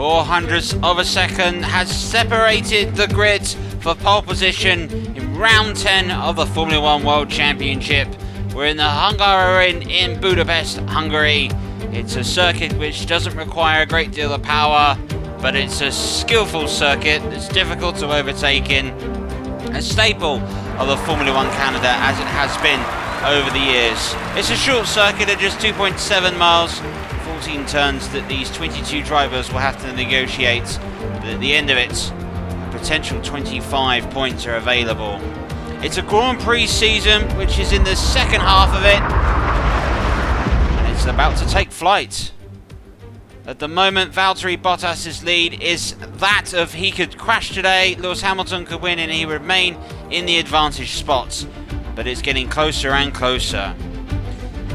0.04 of a second has separated the grid for pole position in round 10 of the Formula 1 World Championship. We're in the Hungaroring in Budapest, Hungary. It's a circuit which doesn't require a great deal of power, but it's a skillful circuit that's difficult to overtake in. A staple of the Formula 1 Canada as it has been over the years. It's a short circuit at just 2.7 miles, 14 turns that these 22 drivers will have to negotiate. But at the end of it, a potential 25 points are available. It's a Grand Prix season which is in the second half of it, and it's about to take flight. At the moment, Valtteri Bottas' lead is that of he could crash today, Lewis Hamilton could win, and he would remain in the advantage spots. But it's getting closer and closer.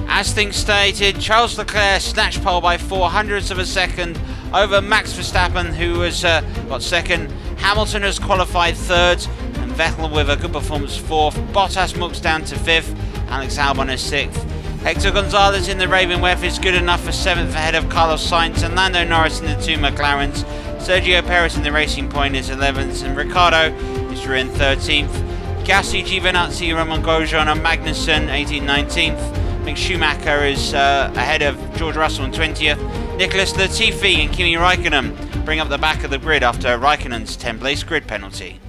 As things stated, Charles Leclerc snatched pole by 0.04 of a second over Max Verstappen, who was got second. Hamilton has qualified third, and Vettel with a good performance fourth. Bottas mooks down to fifth. Alex Albon is sixth. Hector Gonzalez in the Ravenwest is good enough for 7th ahead of Carlos Sainz and Lando Norris in the two McLarens. Sergio Perez in the Racing Point is 11th, and Ricciardo is in 13th. Gasly, Giovinazzi, Romain Grosjean and Magnussen 18th-19th. Mick Schumacher is ahead of George Russell in 20th. Nicholas Latifi and Kimi Raikkonen bring up the back of the grid after Raikkonen's 10th place grid penalty.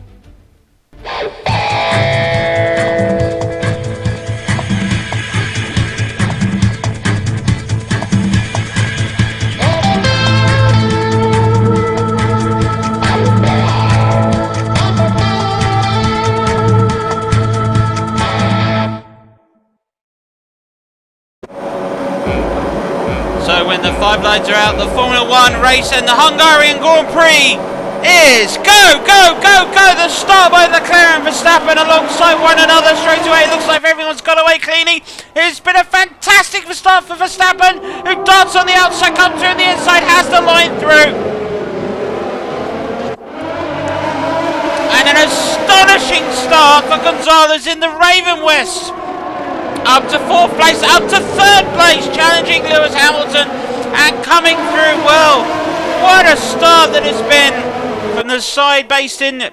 So when the 5 lights are out, the Formula 1 race and the Hungarian Grand Prix is go, go, go, go! The start by Leclerc and Verstappen alongside one another straight away. It looks like everyone's got away cleanly. It's been a fantastic start for Verstappen, who darts on the outside, comes through the inside, has the line through. And an astonishing start for Gonzalez in the Ravenwest. Up to 4th place, up to 3rd place, challenging Lewis Hamilton and coming through well. What a start that has been from the side based in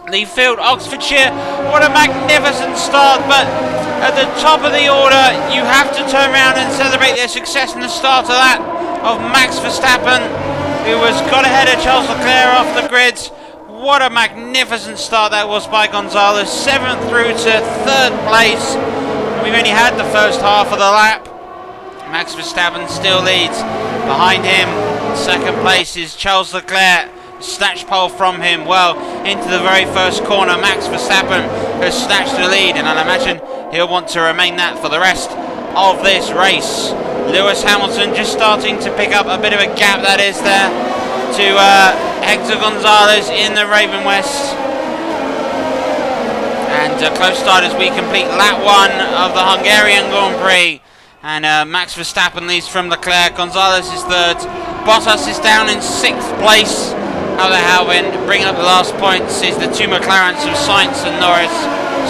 Leafield, Oxfordshire. What a magnificent start, but at the top of the order, you have to turn around and celebrate their success in the start of that of Max Verstappen, who has got ahead of Charles Leclerc off the grids. What a magnificent start that was by Gonzalez, 7th through to 3rd place. We've only had the first half of the lap. Max Verstappen still leads. Behind him, 2nd place is Charles Leclerc. Snatched pole from him well into the very first corner. Max Verstappen has snatched the lead, and I imagine he'll want to remain that for the rest of this race. Lewis Hamilton just starting to pick up a bit of a gap that is there to Hector Gonzalez in the Ravenwest. And a close start as we complete lap 1 of the Hungarian Grand Prix. And Max Verstappen leads from Leclerc. Gonzalez is 3rd. Bottas is down in 6th place. Out of Halvin, bringing up the last points is the two McLarens of Sainz and Norris.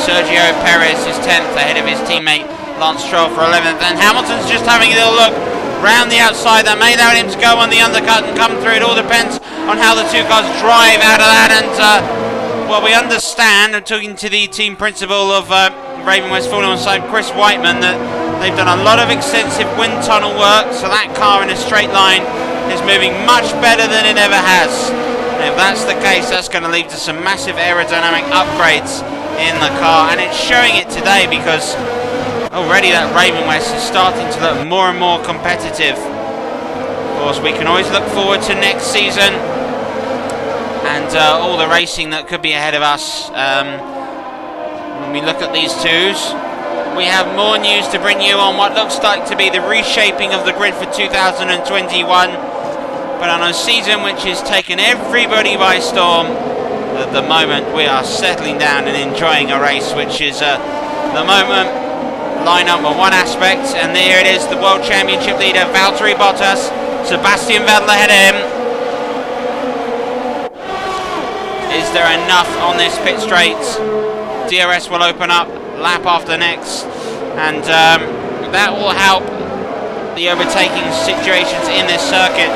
Sergio Perez is 10th ahead of his teammate Lance Stroll for 11th. And Hamilton's just having a little look round the outside. That may allow him to go on the undercut and come through. It all depends on how the two cars drive out of that. And well, we understand, I'm talking to the team principal of Ravenwest Formula 1 side, Chris Whiteman, that they've done a lot of extensive wind tunnel work, so that car in a straight line is moving much better than it ever has. And if that's the case, that's going to lead to some massive aerodynamic upgrades in the car, and it's showing it today because already that Ravenwest is starting to look more and more competitive. Of course, we can always look forward to next season and all the racing that could be ahead of us. When we look at these twos, we have more news to bring you on what looks like to be the reshaping of the grid for 2021, but on a season which has taken everybody by storm. At the moment we are settling down and enjoying a race which is at the moment line up on one aspect, and there it is, the World Championship leader Valtteri Bottas, Sebastian Vettel ahead of him. Is there enough on this pit straight? DRS will open up lap after next, and that will help the overtaking situations in this circuit.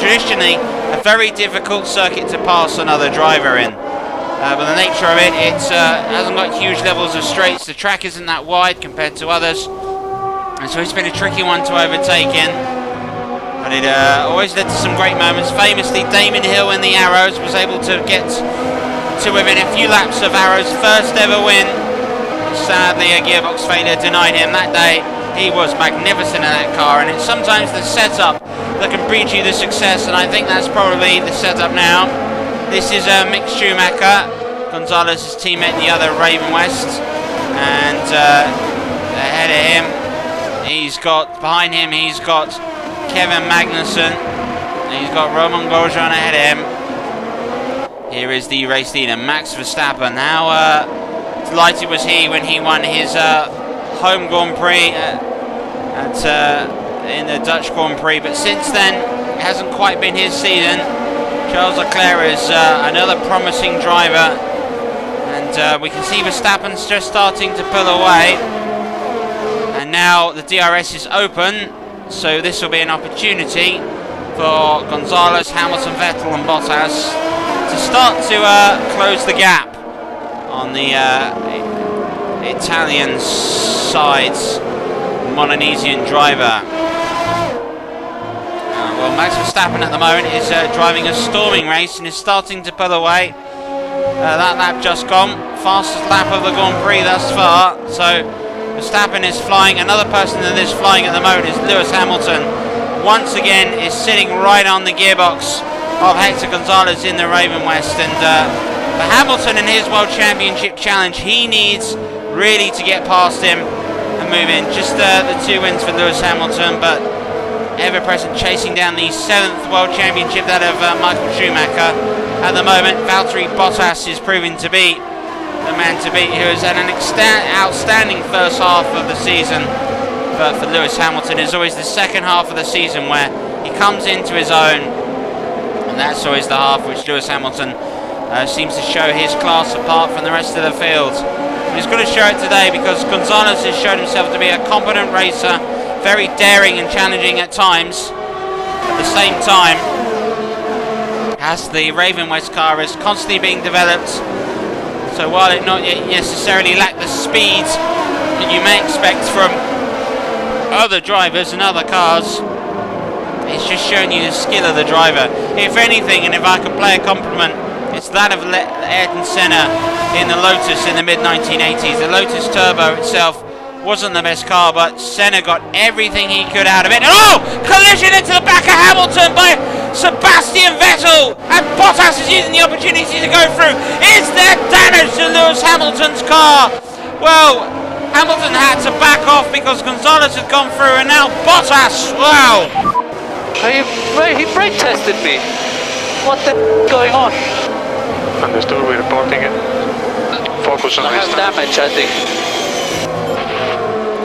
Traditionally, a very difficult circuit to pass another driver in. But the nature of it, it hasn't got huge levels of straights. The track isn't that wide compared to others, and so it's been a tricky one to overtake in. But it always led to some great moments. Famously, Damon Hill in the Arrows was able to get to within a few laps of Arrows' first ever win. Sadly, a gearbox failure denied him that day. He was magnificent in that car, and it's sometimes the setup that can breed you the success, and I think that's probably the setup now. This is Mick Schumacher, Gonzalez's teammate, the other Ravenwest, and ahead of him, behind him, he's got Kevin Magnussen, and he's got Romain Grosjean ahead of him. Here is the race leader, Max Verstappen. How delighted was he when he won his home Grand Prix in the Dutch Grand Prix, but since then it hasn't quite been his season. Charles Leclerc is another promising driver, and we can see Verstappen's just starting to pull away, and now the DRS is open, so this will be an opportunity for Gonzalez, Hamilton, Vettel and Bottas to start to close the gap on the Italian side's Molinesian driver. Well, Max Verstappen at the moment is driving a storming race and is starting to pull away. That lap just gone, fastest lap of the Grand Prix thus far. So Verstappen is flying. Another person that is flying at the moment is Lewis Hamilton. Once again is sitting right on the gearbox of Hector Gonzalez in the Ravenwest. And for Hamilton in his World Championship challenge, he needs really to get past him and move in. Just the 2 wins for Lewis Hamilton, but ever-present chasing down the 7th World Championship, that of Michael Schumacher. At the moment, Valtteri Bottas is proving to be the man to beat, who has had an outstanding first half of the season. But for Lewis Hamilton, it's always the second half of the season where he comes into his own, and that's always the half which Lewis Hamilton seems to show his class apart from the rest of the field. He's going to show it today because Gonzalez has shown himself to be a competent racer, very daring and challenging at times. At the same time, as the Ravenwest car is constantly being developed, so while it not yet necessarily lacked the speed that you may expect from other drivers and other cars, it's just showing you the skill of the driver. If anything, and if I could play a compliment, it's that of Ayrton Senna in the Lotus in the mid-1980s. The Lotus Turbo itself wasn't the best car, but Senna got everything he could out of it. And oh! Collision into the back of Hamilton by Sebastian Vettel! And Bottas is using the opportunity to go through. Is there damage to Lewis Hamilton's car? Well, Hamilton had to back off because Gonzalez had gone through, and now Bottas! Wow! He brake tested me. What the going on? Understood, we're reporting it. Focus on I have damage, I think.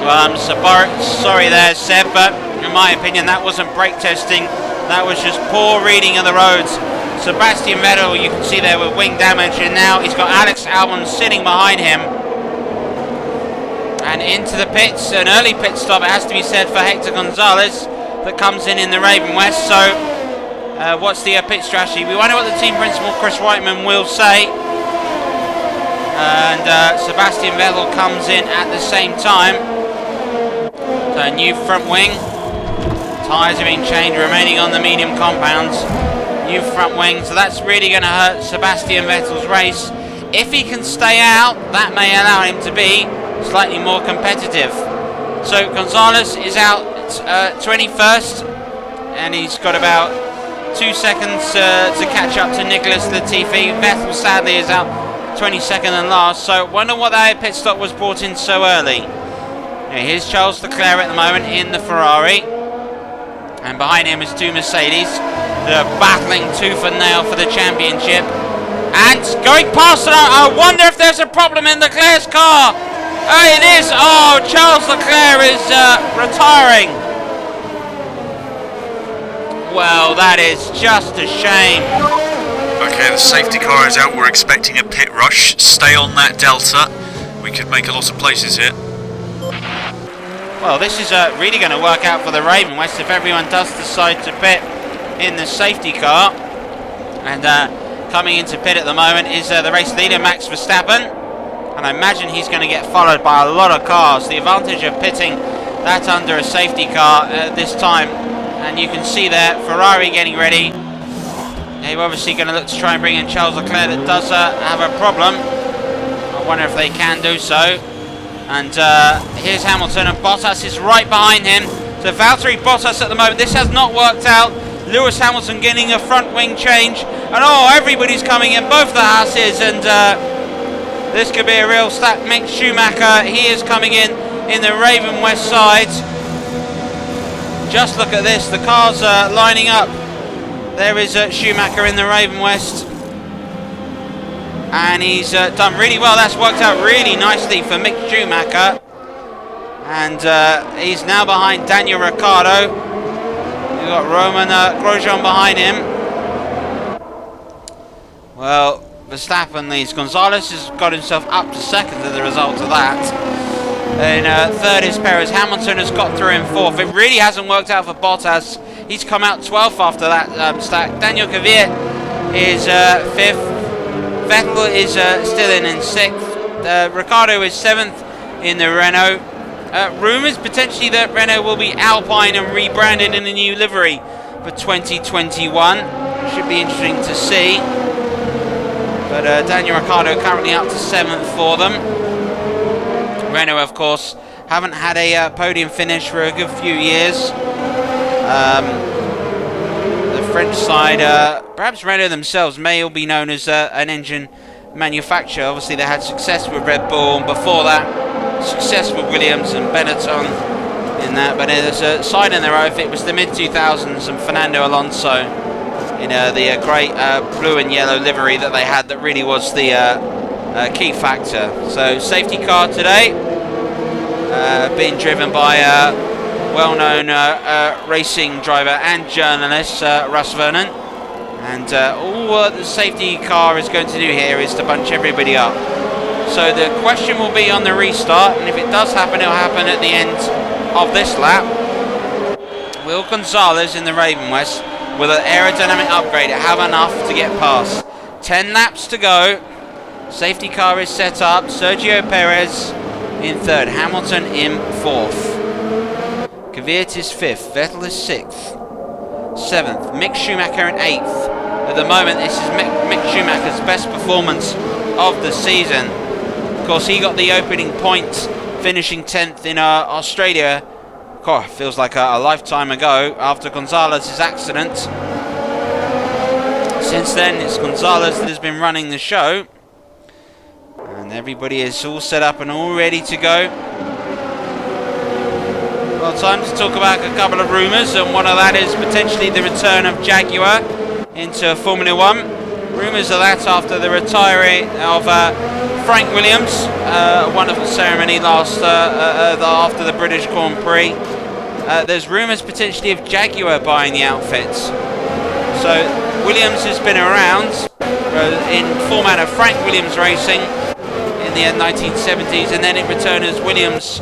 Well, I'm sorry there, Seb, but in my opinion, that wasn't brake testing. That was just poor reading of the roads. Sebastian Vettel, you can see there with wing damage, and now he's got Alex Albon sitting behind him. And into the pits, an early pit stop, it has to be said, for Hector Gonzalez, that comes in the Ravenwest. So, what's the pit strategy? We wonder what the team principal, Chris Whiteman, will say. And Sebastian Vettel comes in at the same time. So, new front wing. Tyres are being changed, remaining on the medium compounds. New front wing, so that's really going to hurt Sebastian Vettel's race. If he can stay out, that may allow him to be slightly more competitive. So Gonzalez is out 21st, and he's got about 2 seconds to catch up to Nicholas Latifi. Vettel sadly is out 22nd and last, so wonder what that pit stop was brought in so early. Now, here's Charles Leclerc at the moment in the Ferrari, and behind him is 2 Mercedes that are battling tooth and nail for the championship. And going past it, I wonder if there's a problem in Leclerc's car. It is. Oh, Charles Leclerc is retiring. Well, that is just a shame. Okay, the safety car is out. We're expecting a pit rush. Stay on that delta. We could make a lot of places here. Well, this is really going to work out for the Ravenwest if everyone does decide to pit in the safety car. And coming into pit at the moment is the race leader, Max Verstappen. And I imagine he's going to get followed by a lot of cars. The advantage of pitting that under a safety car at this time. And you can see there, Ferrari getting ready. They're obviously going to look to try and bring in Charles Leclerc. That does have a problem. I wonder if they can do so. And here's Hamilton, and Bottas is right behind him. So Valtteri Bottas at the moment. This has not worked out. Lewis Hamilton getting a front wing change. And oh, everybody's coming in, both the Haases. And this could be a real stack. Mick Schumacher, he is coming in the Ravenwest side. Just look at this. The cars are lining up. There is Schumacher in the Ravenwest. And he's done really well. That's worked out really nicely for Mick Schumacher. And he's now behind Daniel Ricciardo. We've got Roman Grosjean behind him. Well, Verstappen leads. Gonzalez has got himself up to second as a result of that. And third is Perez. Hamilton has got through in fourth. It really hasn't worked out for Bottas. He's come out 12th after that stack. Daniel Kvyat is 5th. Vettel is still in 6th. Ricciardo is 7th in the Renault. Rumours potentially that Renault will be Alpine and rebranded in a new livery for 2021. Should be interesting to see. But Daniel Ricciardo currently up to 7th for them. Renault, of course, haven't had a podium finish for a good few years. The French side, perhaps Renault themselves, may all be known as an engine manufacturer. Obviously, they had success with Red Bull, and before that, success with Williams and Benetton in that. But there's a side in their oath. It was the mid-2000s and Fernando Alonso in the great blue and yellow livery that they had that really was the key factor. So safety car today, being driven by well-known racing driver and journalist Russ Vernon. And all the safety car is going to do here is to bunch everybody up. So the question will be on the restart, and if it does happen, it'll happen at the end of this lap. Will Gonzalez in the Ravenwest with an aerodynamic upgrade have enough to get past? 10 laps to go. Safety car is set up. Sergio Perez in 3rd. Hamilton in 4th. Kvyat is 5th. Vettel is 6th. 7th. Mick Schumacher in 8th. At the moment, this is Mick Schumacher's best performance of the season. Of course, he got the opening point, finishing 10th in Australia. God, feels like a lifetime ago after Gonzalez's accident. Since then, it's Gonzalez that has been running the show. And everybody is all set up and all ready to go. Well, time to talk about a couple of rumours, and one of that is potentially the return of Jaguar into Formula 1. Rumours of that after the retiree of Frank Williams, a wonderful ceremony last after the British Grand Prix. There's rumours potentially of Jaguar buying the outfits. So Williams has been around in format of Frank Williams Racing in the 1970s, and then it returned as Williams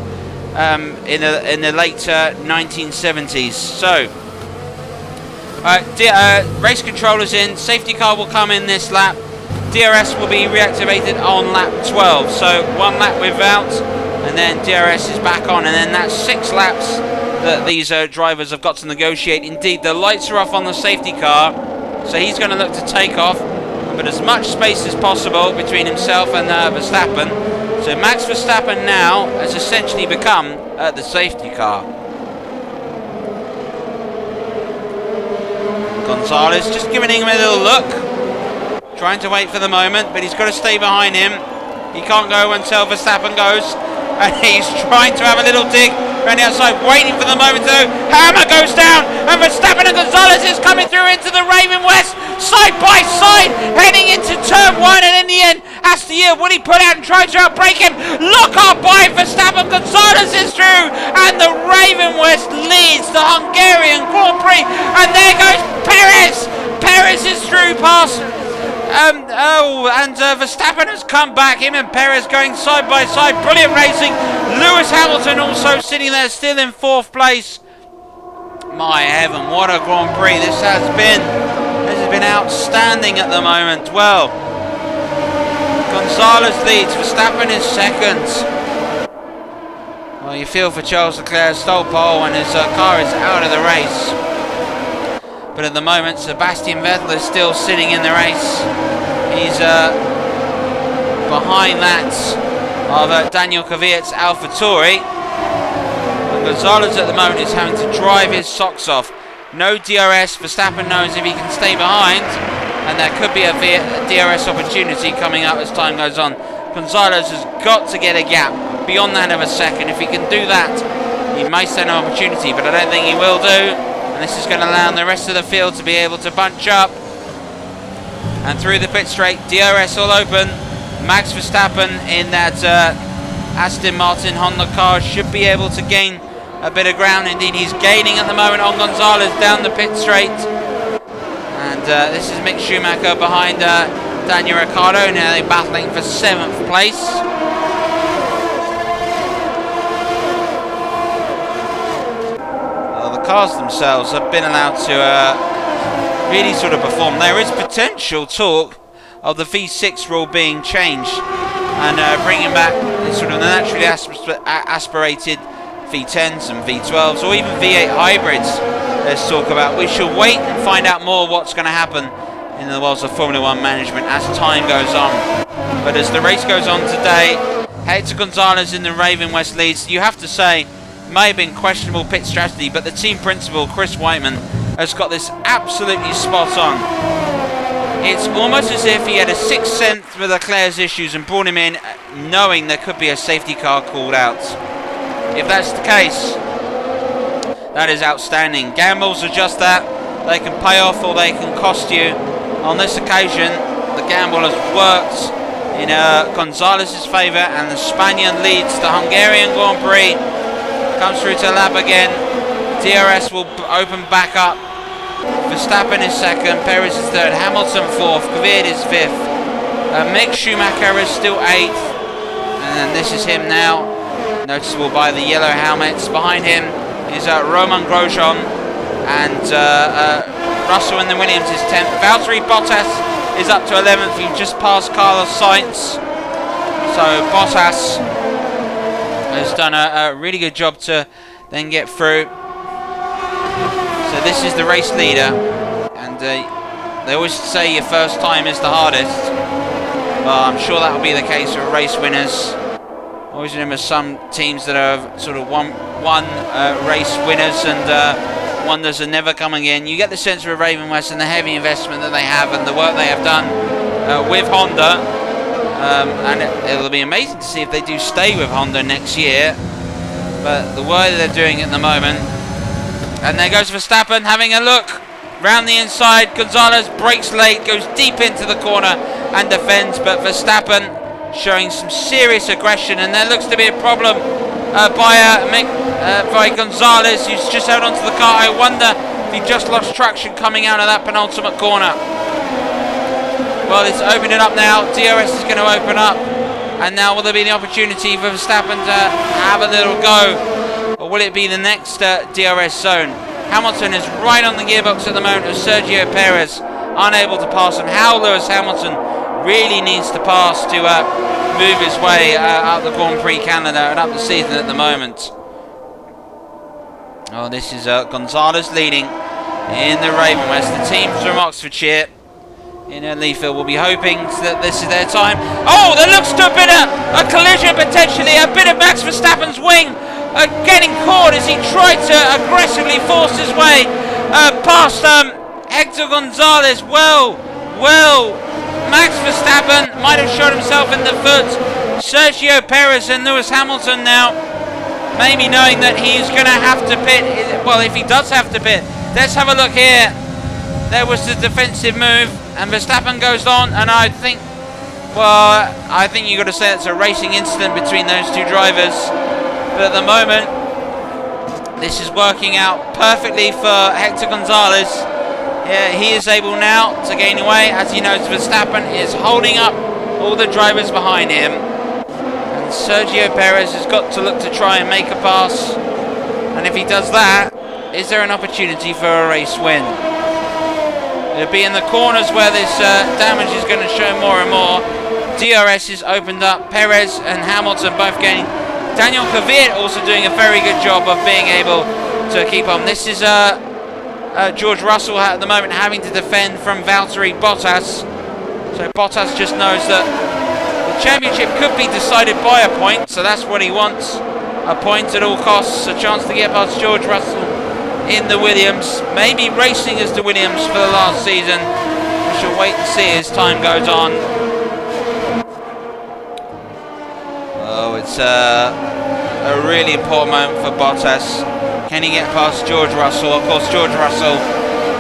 in the late 1970s. So race controllers in. Safety car will come in this lap. DRS will be reactivated on lap 12. So 1 lap without, and then DRS is back on, and then that's 6 laps that these drivers have got to negotiate. Indeed, the lights are off on the safety car, so he's going to look to take off, but as much space as possible between himself and Verstappen. So Max Verstappen now has essentially become the safety car. Gonzalez just giving him a little look, trying to wait for the moment, but he's got to stay behind him. He can't go until Verstappen goes, and he's trying to have a little dig around the outside, waiting for the moment to go. Hammer goes down, and Verstappen and Gonzalez is coming through into the Ravenwest, side by side, heading into turn 1, and in the end has to yield. Will he pull out and try to outbrake him? Look up by Verstappen. Gonzalez is through, and the Ravenwest leads the Hungarian Grand Prix, and there goes Perez. Perez is through past Verstappen has come back. Him and Perez going side by side. Brilliant racing. Lewis Hamilton also sitting there still in 4th place. My heaven, what a Grand Prix this has been. This has been outstanding at the moment. Well, Gonzalez leads, Verstappen is second. Well, you feel for Charles Leclerc, stole pole and his car is out of the race. But at the moment, Sebastian Vettel is still sitting in the race. He's behind that of Daniel Kvyat's AlphaTauri. And Gonzalez at the moment is having to drive his socks off. No DRS, Verstappen knows if he can stay behind, and there could be a DRS opportunity coming up as time goes on. Gonzalez has got to get a gap beyond that of a second. If he can do that, he may stand an opportunity, but I don't think he will do. And this is going to allow the rest of the field to be able to bunch up. And through the pit straight, DRS all open. Max Verstappen in that Aston Martin Honda car should be able to gain a bit of ground. Indeed, he's gaining at the moment on Gonzalez down the pit straight. And this is Mick Schumacher behind Daniel Ricciardo. Now they're battling for 7th place. Well, the cars themselves have been allowed to really sort of perform. There is potential talk of the V6 rule being changed and bringing back sort of the naturally aspirated V10s and V12s or even V8 hybrids. Let's talk about. We shall wait and find out more what's going to happen in the worlds of Formula 1 management as time goes on. But as the race goes on today, Hector Gonzalez in the Ravenwest leads. You have to say, may have been questionable pit strategy, but the team principal, Chris Whiteman, has got this absolutely spot on. It's almost as if he had a sixth sense for Leclerc's issues and brought him in knowing there could be a safety car called out. If that's the case, that is outstanding. Gambles are just that. They can pay off or they can cost you. On this occasion, the gamble has worked in Gonzalez's favour, and the Spaniard leads the Hungarian Grand Prix. Comes through to lap again. DRS will open back up. Verstappen is second, Perez is third, Hamilton fourth, Kvyat is fifth. Mick Schumacher is still 8th, and then this is him now, noticeable by the yellow helmets. Behind him is Romain Grosjean, and Russell in the Williams is 10th. Valtteri Bottas is up to 11th, he just passed Carlos Sainz. So Bottas has done a really good job to then get through. So this is the race leader, and they always say your first time is the hardest. I'm sure that will be the case for race winners. Always remember some teams that have sort of one race winners and wonders are never coming in. You get the sense of Ravenwest and the heavy investment that they have and the work they have done with Honda. And it'll be amazing to see if they do stay with Honda next year. But the work that they're doing at the moment. And there goes Verstappen having a look round the inside. Gonzalez brakes late, goes deep into the corner and defends, but Verstappen showing some serious aggression, and there looks to be a problem by Gonzalez, who's just held onto the car. I wonder if he just lost traction coming out of that penultimate corner. Well, it's opening up now. DRS is going to open up, and now will there be the opportunity for Verstappen to have a little go? Or will it be the next DRS zone? Hamilton is right on the gearbox at the moment of Sergio Perez, unable to pass him. How Lewis Hamilton really needs to pass to move his way up the Grand Prix Canada and up the season at the moment. Oh, this is Gonzalez leading in the Ravenwest. The team from Oxfordshire in Leafield will be hoping that this is their time. Oh, there looks to have been a collision potentially. A bit of Max Verstappen's wing getting caught as he tried to aggressively force his way past Hector Gonzalez. Well, Max Verstappen might have shot himself in the foot. Sergio Perez and Lewis Hamilton now maybe knowing that he's going to have to pit. Well, if he does have to pit, let's have a look here. There was the defensive move, and Verstappen goes on, and I think you've got to say it's a racing incident between those two drivers. But at the moment, this is working out perfectly for Hector Gonzalez. Yeah, he is able now to gain away. As he knows, Verstappen is holding up all the drivers behind him. And Sergio Perez has got to look to try and make a pass. And if he does that, is there an opportunity for a race win? It'll be in the corners where this damage is going to show more and more. DRS is opened up. Perez and Hamilton both gaining. Daniel Kvyat also doing a very good job of being able to keep on. This is George Russell at the moment having to defend from Valtteri Bottas. So Bottas just knows that the championship could be decided by a point, so that's what he wants. A point at all costs, a chance to get past George Russell in the Williams, maybe racing as the Williams for the last season. We shall wait and see as time goes on. Oh, it's a really important moment for Bottas. Can he get past George Russell? Of course, George Russell,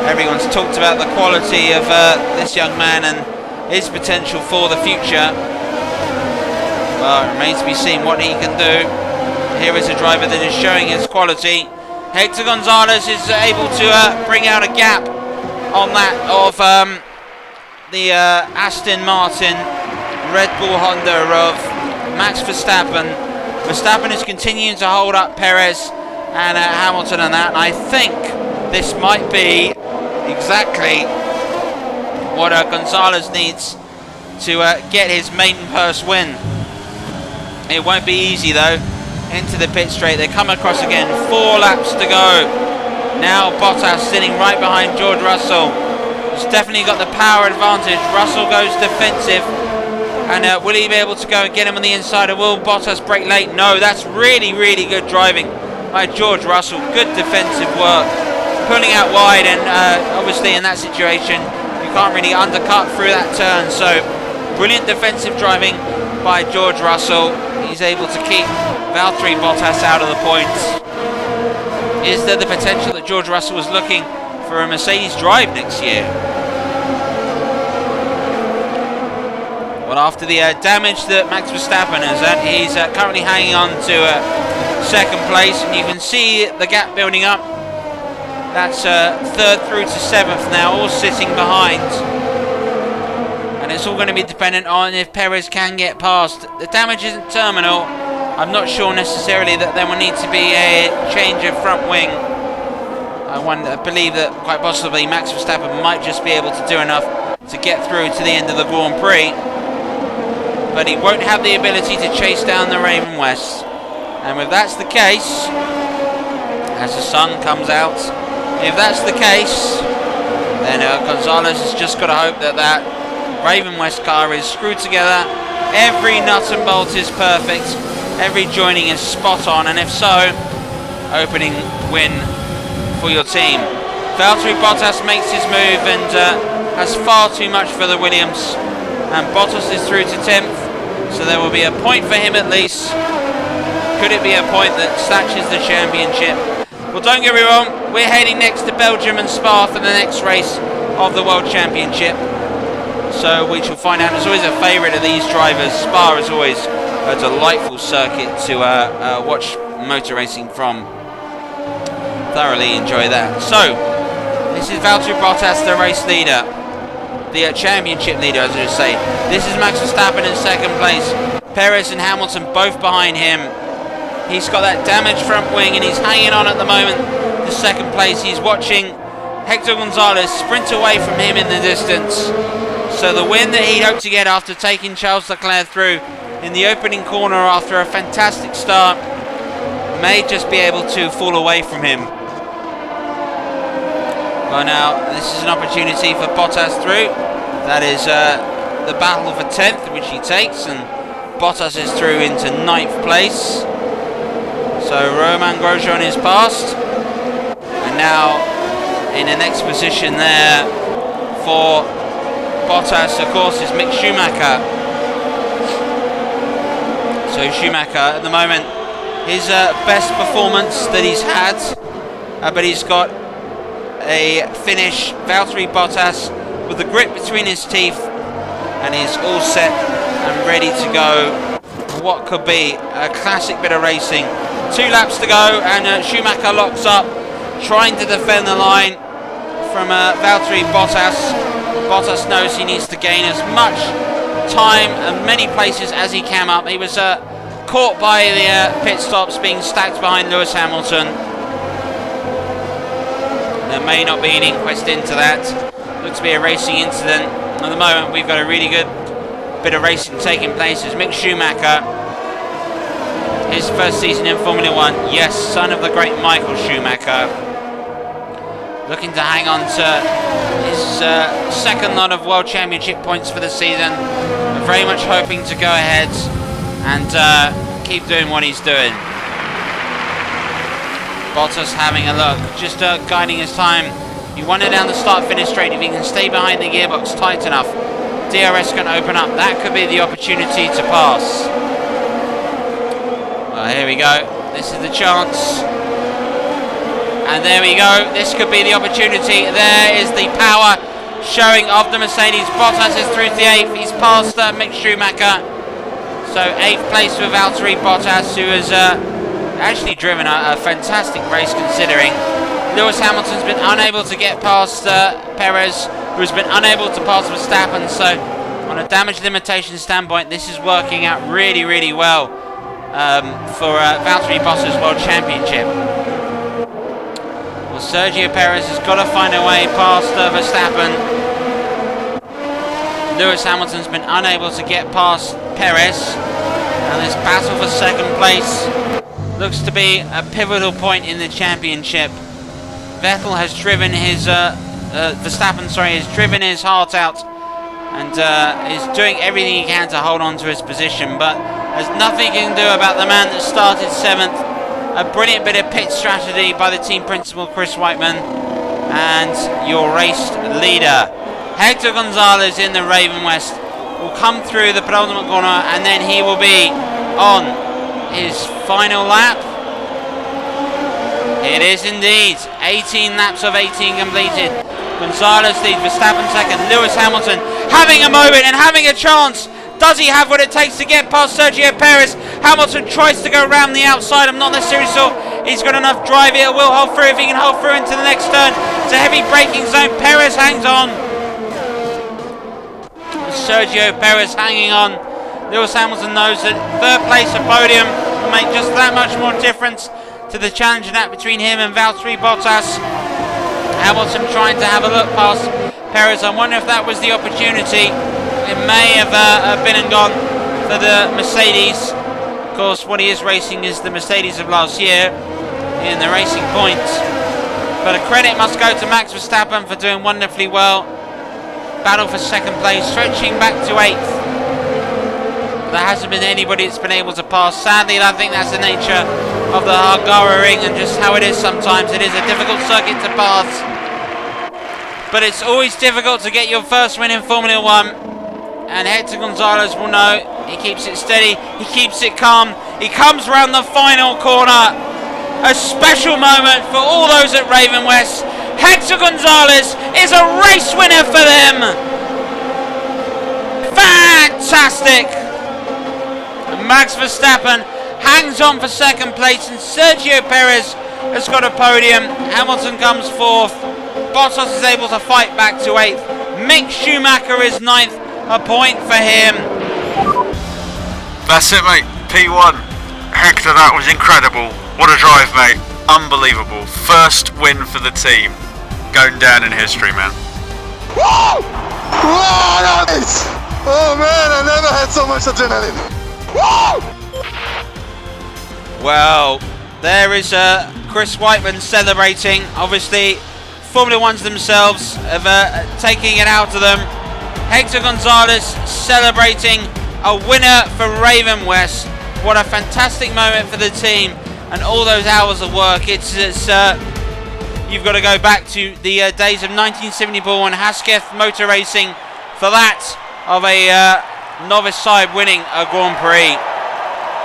everyone's talked about the quality of this young man and his potential for the future. Well, it remains to be seen what he can do. Here is a driver that is showing his quality. Hector Gonzalez is able to bring out a gap on that of the Aston Martin Red Bull Honda of Max Verstappen. Verstappen is continuing to hold up Perez and Hamilton and that, and I think this might be exactly what Gonzalez needs to get his maiden purse win. It won't be easy though. Into the pit straight, they come across again, 4 laps to go. Now Bottas sitting right behind George Russell. He's definitely got the power advantage. Russell goes defensive, and will he be able to go and get him on the inside, or will Bottas break late? No, that's really, really good driving by George Russell. Good defensive work, pulling out wide, and obviously in that situation you can't really undercut through that turn, so brilliant defensive driving by George Russell. He's able to keep Valtteri Bottas out of the points. Is there the potential that George Russell was looking for a Mercedes drive next year? Well, after the damage that Max Verstappen has had, he's currently hanging on to second place, and you can see the gap building up. That's 3rd through to 7th now, all sitting behind. And it's all going to be dependent on if Perez can get past. The damage isn't terminal. I'm not sure necessarily that there will need to be a change of front wing. I believe that quite possibly Max Verstappen might just be able to do enough to get through to the end of the Grand Prix. But he won't have the ability to chase down the Ravenwest. And if that's the case, as the sun comes out, if that's the case, then Gonzalez has just got to hope that that Ravenwest car is screwed together. Every nut and bolt is perfect. Every joining is spot on, and if so, opening win for your team. Valtteri Bottas makes his move and has far too much for the Williams, and Bottas is through to 10th, so there will be a point for him at least. Could it be a point that snatches the championship? Well, don't get me wrong, we're heading next to Belgium and Spa for the next race of the World Championship, so we shall find out. There's always a favourite of these drivers. Spa is always a delightful circuit to watch motor racing from. Thoroughly enjoy that. So, this is Valtteri Bottas, the race leader, the championship leader, as I should say. This is Max Verstappen in second place. Perez and Hamilton both behind him. He's got that damaged front wing and he's hanging on at the moment to second place. He's watching Hector Gonzalez sprint away from him in the distance. So the win that he hoped to get after taking Charles Leclerc through in the opening corner after a fantastic start may just be able to fall away from him. Well, now this is an opportunity for Bottas through. That is the battle for 10th, which he takes, and Bottas is through into 9th place. So Romain Grosjean is passed, and now in the next position there for Bottas, of course, is Mick Schumacher. So Schumacher at the moment, his best performance that he's had, but he's got a finish. Valtteri Bottas with the grip between his teeth, and he's all set and ready to go for what could be a classic bit of racing. 2 laps to go, and Schumacher locks up, trying to defend the line from Valtteri Bottas. Bottas knows he needs to gain as much time and many places as he can up. He was caught by the pit stops, being stacked behind Lewis Hamilton. There may not be an inquest into that. Looks to be a racing incident. At the moment, we've got a really good bit of racing taking place as Mick Schumacher, his first season in Formula 1, yes, son of the great Michael Schumacher, looking to hang on to his second lot of World Championship points for the season. Very much hoping to go ahead and keep doing what he's doing. Bottas having a look, just guiding his time. He wanted down the start-finish straight. If he can stay behind the gearbox tight enough, DRS can open up. That could be the opportunity to pass. Well, here we go. This is the chance. And there we go. This could be the opportunity. There is the power showing of the Mercedes. Bottas is through to the 8th. He's passed Mick Schumacher. So 8th place with Valtteri Bottas, who has actually driven a fantastic race considering. Lewis Hamilton's been unable to get past Perez, who's been unable to pass Verstappen. So on a damage limitation standpoint, this is working out really, really well for Valtteri Bottas' World Championship. Well, Sergio Perez has got to find a way past Verstappen. Lewis Hamilton's been unable to get past Perez, and this battle for second place looks to be a pivotal point in the championship. Vettel has driven his Verstappen, has driven his heart out and is doing everything he can to hold on to his position, but there's nothing he can do about the man that started 7th. A brilliant bit of pit strategy by the team principal, Chris Whiteman, and your race leader, Hector Gonzalez in the Ravenwest, will come through the penultimate corner, and then he will be on his final lap. It is indeed 18 laps of 18 completed. Gonzalez leads, Verstappen second, Lewis Hamilton having a moment and having a chance. Does he have what it takes to get past Sergio Perez? Hamilton tries to go around the outside. I'm not necessarily sure he's got enough drive here. Will hold through if he can hold through into the next turn. It's a heavy braking zone. Perez hangs on. Sergio Perez hanging on. Lewis Hamilton knows that third place, a podium, will make just that much more difference to the challenge that between him and Valtteri Bottas. Hamilton trying to have a look past Perez. I wonder if that was the opportunity. It may have been and gone for the Mercedes. Of course, what he is racing is the Mercedes of last year in the racing points. But a credit must go to Max Verstappen for doing wonderfully well. Battle for second place, stretching back to 8th. There hasn't been anybody that's been able to pass. Sadly, I think that's the nature of the Hungary ring and just how it is sometimes. It is a difficult circuit to pass. But it's always difficult to get your first win in Formula 1. And Hector Gonzalez will know. He keeps it steady. He keeps it calm. He comes round the final corner. A special moment for all those at Ravenwest. Hector Gonzalez is a race winner for them. Fantastic. Max Verstappen hangs on for second place, and Sergio Perez has got a podium. Hamilton comes 4th. Bottas is able to fight back to 8th. Mick Schumacher is 9th. A point for him. That's it, mate. P1. Hector, that was incredible. What a drive, mate. Unbelievable. First win for the team. Going down in history, man. Woo! Whoa, nice! Oh man, I never had so much adrenaline. Woo! Well, there is Chris Whiteman celebrating. Obviously, Formula Ones themselves have taking it out of them. Hector Gonzalez celebrating a winner for Ravenwest. What a fantastic moment for the team and all those hours of work. It's you've got to go back to the days of 1974 and Hasketh Motor Racing for that of a novice side winning a Grand Prix.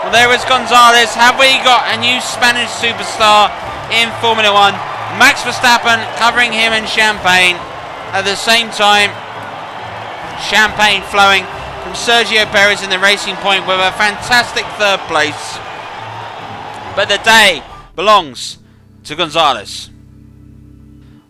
Well, there is Gonzalez. Have we got a new Spanish superstar in Formula 1? Max Verstappen covering him in champagne. At the same time, champagne flowing from Sergio Perez in the racing point with a fantastic third place. But the day belongs to Gonzalez.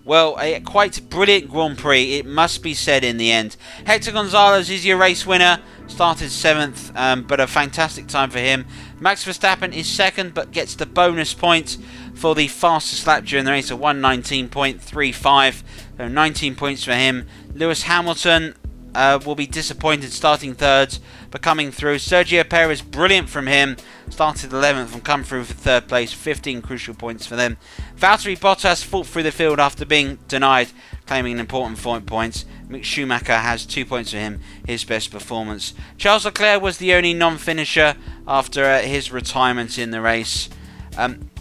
Well, a quite brilliant Grand Prix, it must be said in the end. Hector Gonzalez is your race winner. started 7th, but a fantastic time for him. Max Verstappen is 2nd, but gets the bonus point for the fastest lap during the race of 1:19.35. So 19 points for him. Lewis Hamilton will be disappointed starting 3rd, but coming through. Sergio Perez, brilliant from him. Started 11th and come through for 3rd place. 15 crucial points for them. Valtteri Bottas fought through the field after being denied, claiming an important 4 points. Mick Schumacher has 2 points for him, his best performance. Charles Leclerc was the only non-finisher after his retirement in the race.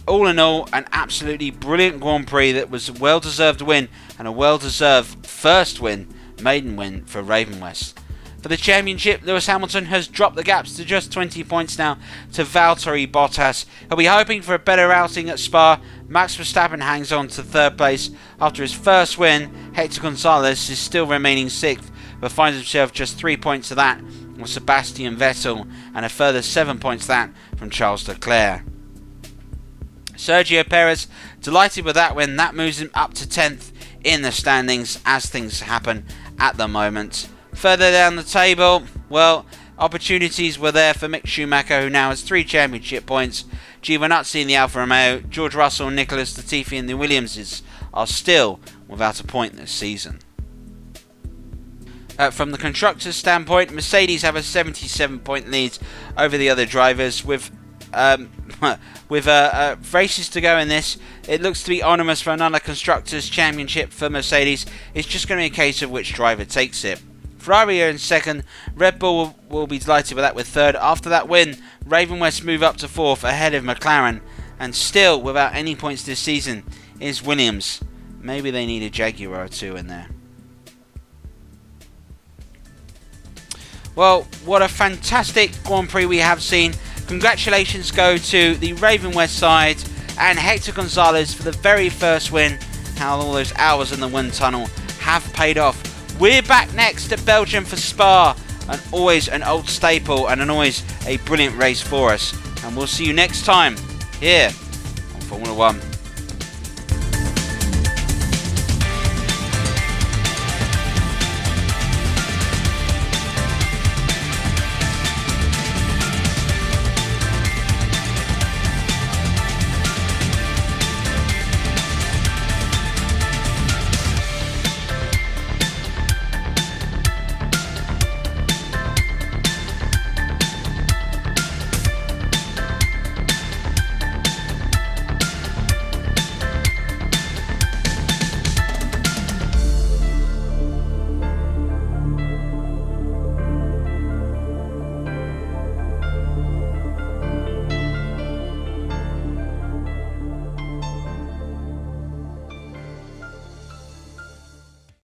All in all, an absolutely brilliant Grand Prix that was a well-deserved win and a well-deserved first win, maiden win for Ravenwest. For the championship, Lewis Hamilton has dropped the gaps to just 20 points now to Valtteri Bottas. He'll be hoping for a better outing at Spa. Max Verstappen hangs on to 3rd place after his first win. Hector Gonzalez is still remaining 6th, but finds himself just 3 points to that from Sebastian Vettel and a further 7 points to that from Charles Leclerc. Sergio Perez, delighted with that win. That moves him up to 10th in the standings as things happen at the moment. Further down the table, well, opportunities were there for Mick Schumacher, who now has 3 championship points. Giovinazzi in the Alfa Romeo, George Russell, Nicholas Latifi in the Williamses are still without a point this season. From the constructors' standpoint, Mercedes have a 77-point lead over the other drivers with races to go in this. It looks to be onerous for another Constructors' Championship for Mercedes. It's just going to be a case of which driver takes it. Ferrari are in 2nd. Red Bull will be delighted with that with 3rd. After that win, Ravenwest move up to 4th ahead of McLaren. And still, without any points this season, is Williams. Maybe they need a Jaguar or 2 in there. Well, what a fantastic Grand Prix we have seen. Congratulations go to the Ravenwest side and Hector Gonzalez for the very first win. How all those hours in the wind tunnel have paid off. We're back next at Belgium for Spa, and always an old staple and always a brilliant race for us. And we'll see you next time here on Formula 1.